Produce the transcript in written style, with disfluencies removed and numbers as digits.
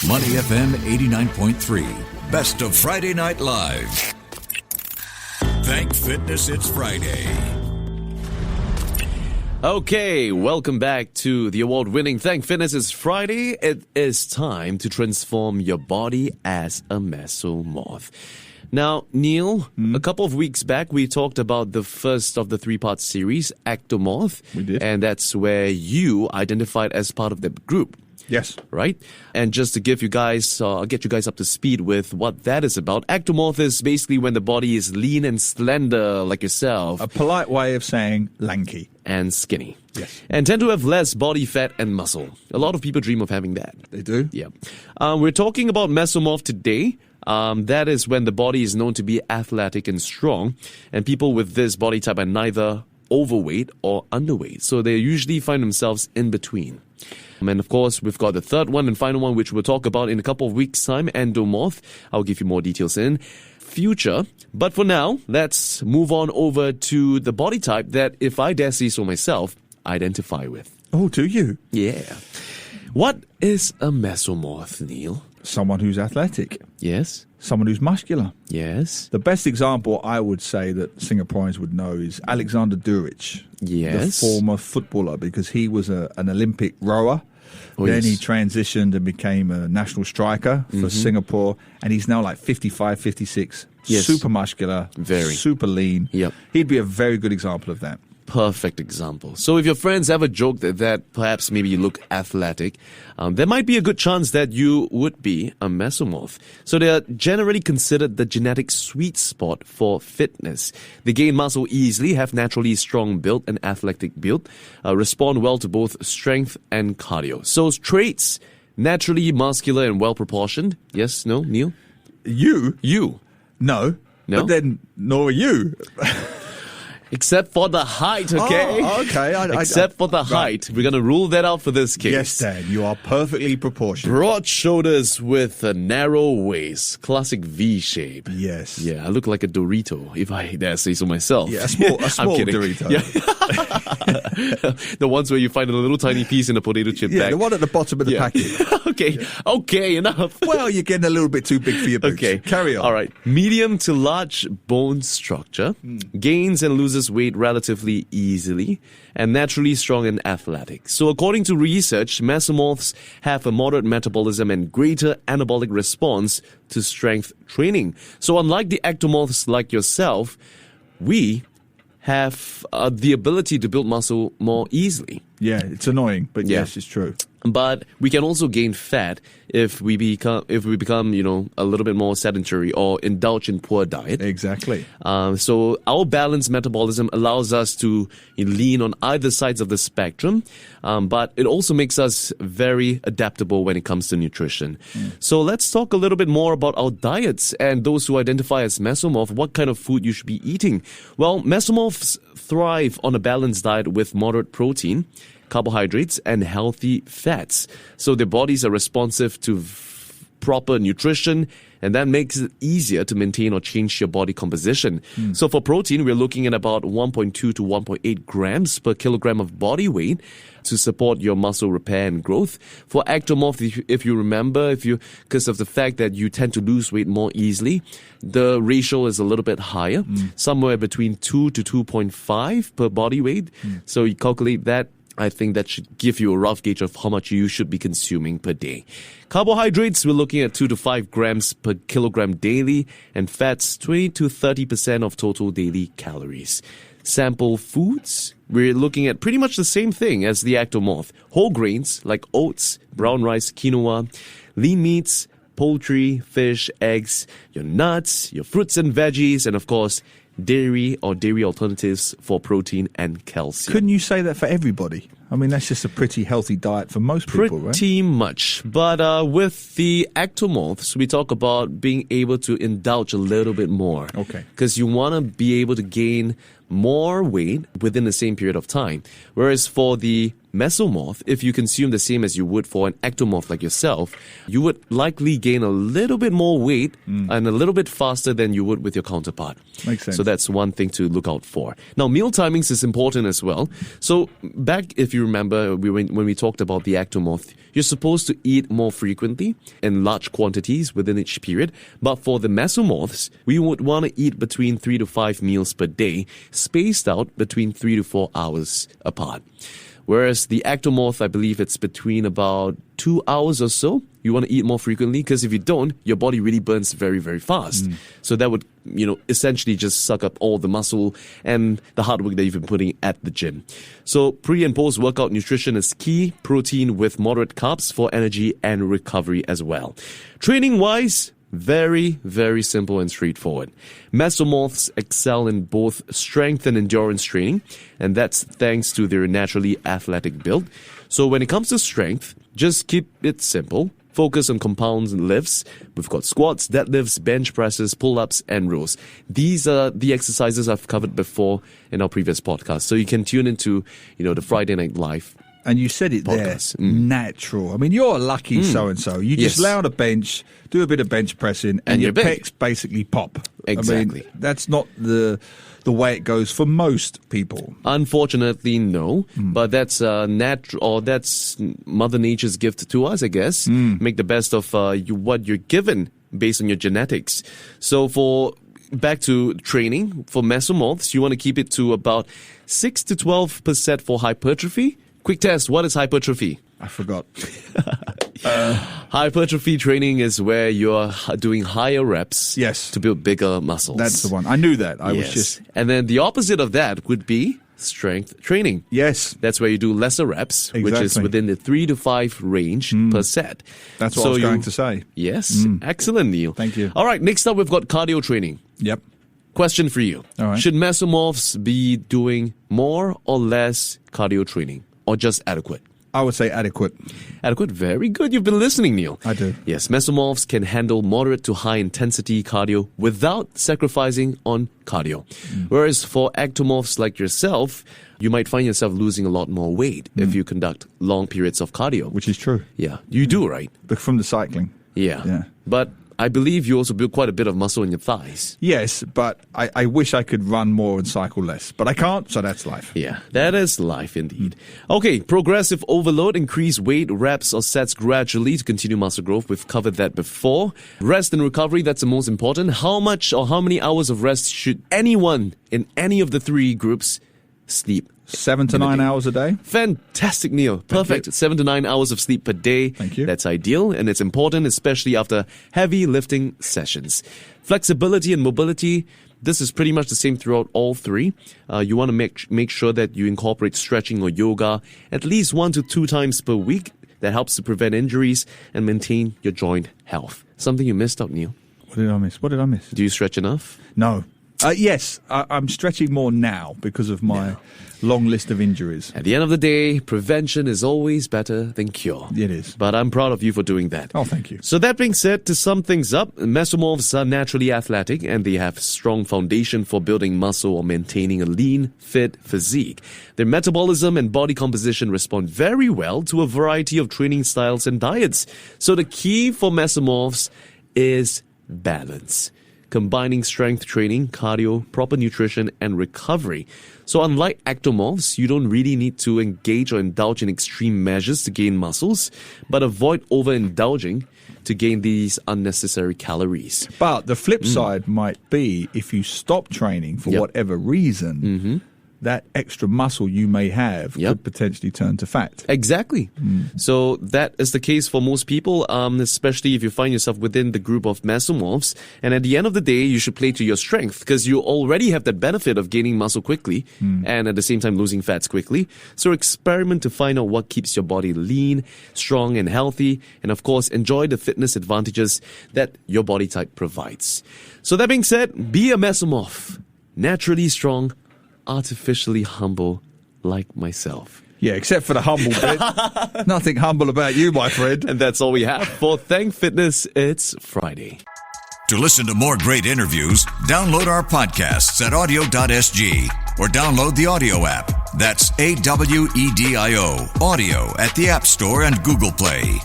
Money FM 89.3. Best of Friday Night Live. Thank fitness it's Friday. Okay, welcome back to the award-winning Thank Fitness It's Friday. It is time to transform your body as a Mesomorph. Now, Neil, a couple of weeks back, we talked about the first of the three-part series, Ectomorph. We did. And that's where you identified as part of the group. Yes. Right? And just to give you guys, get you guys up to speed with what that is about, Ectomorph is basically when the body is lean and slender like yourself. A polite way of saying lanky. And skinny. Yes. And tend to have less body fat and muscle. A lot of people dream of having that. They do? Yeah. We're talking about Mesomorph today. That is when the body is known to be athletic and strong. And people with this body type are neither overweight or underweight. So they usually find themselves in between. And of course, we've got the third one and final one, which we'll talk about in a couple of weeks' time, Endomorph. I'll give you more details in future. But for now, let's move on over to the body type that, if I dare say so myself, identify with. Oh, do you? Yeah. What is a Mesomorph, Neil? Someone who's athletic. Yes. Someone who's muscular. Yes. The best example I would say that Singaporeans would know is Alexander Duric, Yes. the former footballer, because he was an Olympic rower. Oh, Then he yes. transitioned and became a national striker for Singapore, and he's now like 55, 56. Yes. Super muscular, Very. super lean. Yep. He'd be a very good example of that. Perfect example. So if your friends ever joke that perhaps maybe you look athletic, there might be a good chance that you would be a Mesomorph. So they are generally considered the genetic sweet spot for fitness. They gain muscle easily, have naturally strong build and athletic build, respond well to both strength and cardio. So traits, naturally muscular and well-proportioned. Yes, no, Neil? You? No. No? But then, nor are you. Except for the height, okay? Oh, okay. Except for the height. We're going to rule that out for this case. Yes, Dan, you are perfectly proportioned. Broad shoulders with a narrow waist. Classic V shape. Yes. Yeah, I look like a Dorito, if I dare say so myself. Yeah, a small I'm kidding. Dorito. Yeah. The ones where you find a little tiny piece in a potato chip Yeah, bag. the one at the bottom of the packet. Okay, enough. Well, you're getting a little bit too big for your boots. Okay. Carry on. All right. Medium to large bone structure. Gains and loses weight relatively easily. And naturally strong and athletic. So according to research, Mesomorphs have a moderate metabolism and greater anabolic response to strength training. So unlike the ectomorphs like yourself, we have the ability to build muscle more easily. Yeah, it's annoying, but Yeah. yes, it's true. But we can also gain fat if we become a little bit more sedentary or indulge in poor diet. Exactly. So our balanced metabolism allows us to lean on either sides of the spectrum, but it also makes us very adaptable when it comes to nutrition. So let's talk a little bit more about our diets and those who identify as Mesomorph, what kind of food you should be eating. Well, Mesomorphs thrive on a balanced diet with moderate protein, carbohydrates, and healthy fats. So their bodies are responsive to proper nutrition, and that makes it easier to maintain or change your body composition. So for protein, we're looking at about 1.2 to 1.8 grams per kilogram of body weight to support your muscle repair and growth. For ectomorph, if you remember, because of the fact that you tend to lose weight more easily, the ratio is a little bit higher, somewhere between 2 to 2.5 per body weight. So you calculate that. I think that should give you a rough gauge of how much you should be consuming per day. Carbohydrates, we're looking at 2 to 5 grams per kilogram daily, and fats, 20 to 30% of total daily calories. Sample foods, we're looking at pretty much the same thing as the ectomorph. Whole grains like oats, brown rice, quinoa, lean meats, poultry, fish, eggs, your nuts, your fruits and veggies, and of course, dairy or dairy alternatives for protein and calcium. Couldn't you say that for everybody? I mean, that's just a pretty healthy diet for most people, right? Pretty much. But with the ectomorphs, we talk about being able to indulge a little bit more. Okay. Because you want to be able to gain more weight within the same period of time. Whereas for the mesomorph, if you consume the same as you would for an ectomorph like yourself, you would likely gain a little bit more weight and a little bit faster than you would with your counterpart. Makes sense. So that's one thing to look out for. Now, meal timings is important as well. So back, if you you remember, when we talked about the ectomorph, you're supposed to eat more frequently in large quantities within each period. But for the mesomorphs, we would want to eat between 3 to 5 meals per day, spaced out between 3 to 4 hours apart. Whereas the ectomorph, I believe it's between about 2 hours or so. You want to eat more frequently because if you don't, your body really burns very, very fast. So that would, essentially just suck up all the muscle and the hard work that you've been putting at the gym. So pre and post workout nutrition is key. Protein with moderate carbs for energy and recovery as well. Training wise, very, very simple and straightforward. Mesomorphs excel in both strength and endurance training, and that's thanks to their naturally athletic build. So when it comes to strength, just keep it simple. Focus on compounds and lifts. We've got squats, deadlifts, bench presses, pull-ups, and rows. These are the exercises I've covered before in our previous podcast. So you can tune into, the Friday Night Live. And you said it podcast. there, natural. I mean, you're a lucky so-and-so. You just lay on a bench, do a bit of bench pressing, and your pecs basically pop. Exactly. I mean, that's not the way it goes for most people. Unfortunately, no. But that's natural, or that's Mother Nature's gift to us, I guess. Make the best of what you're given based on your genetics. So back to training, for mesomorphs, you want to keep it to about 6 to 12% for hypertrophy. Quick test, what is hypertrophy? I forgot. Hypertrophy training is where you're doing higher reps to build bigger muscles. That's the one. I knew that. I was just... And then the opposite of that would be strength training. Yes. That's where you do lesser reps, which is within the 3 to 5 range per set. That's what I was going to say. Yes. Excellent, Neil. Thank you. All right, next up we've got cardio training. Yep. Question for you. All right. Should mesomorphs be doing more or less cardio training? Or just adequate? I would say adequate. Adequate, very good. You've been listening, Neil. I do. Yes, mesomorphs can handle moderate to high intensity cardio without sacrificing on cardio. Whereas for ectomorphs like yourself, you might find yourself losing a lot more weight if you conduct long periods of cardio. Which is true. Yeah, you do, right? But from the cycling. Yeah. But I believe you also build quite a bit of muscle in your thighs. Yes, but I wish I could run more and cycle less. But I can't, so that's life. Yeah, that is life indeed. Okay, progressive overload, increase weight, reps or sets gradually to continue muscle growth. We've covered that before. Rest and recovery, that's the most important. How much or how many hours of rest should anyone in any of the three groups sleep? 7 to 9 hours a day. Fantastic, Neil. Perfect. 7 to 9 hours of sleep per day. Thank you. That's ideal, and it's important, especially after heavy lifting sessions. Flexibility and mobility, this is pretty much the same throughout all three. You want to make sure that you incorporate stretching or yoga at least 1 to 2 times per week. That helps to prevent injuries and maintain your joint health. Something you missed out, Neil. What did I miss? Do you stretch enough? No. Yes, I'm stretching more now because of my long list of injuries. At the end of the day, prevention is always better than cure. It is. But I'm proud of you for doing that. Oh, thank you. So that being said, to sum things up, mesomorphs are naturally athletic and they have strong foundation for building muscle or maintaining a lean, fit physique. Their metabolism and body composition respond very well to a variety of training styles and diets. So the key for mesomorphs is balance. Combining strength training, cardio, proper nutrition, and recovery. So unlike ectomorphs, you don't really need to engage or indulge in extreme measures to gain muscles, but avoid overindulging to gain these unnecessary calories. But the flip side might be if you stop training for whatever reason, that extra muscle you may have could potentially turn to fat. Exactly. So that is the case for most people, especially if you find yourself within the group of mesomorphs. And at the end of the day, you should play to your strength because you already have that benefit of gaining muscle quickly and at the same time losing fats quickly. So experiment to find out what keeps your body lean, strong and healthy. And of course, enjoy the fitness advantages that your body type provides. So that being said, be a mesomorph. Naturally strong, artificially humble like myself. Yeah, except for the humble bit. Nothing humble about you, my friend. And that's all we have for Thank Fitness. It's Friday. To listen to more great interviews, download our podcasts at audio.sg or download the audio app. That's AWEDIO, audio at the App Store and Google Play.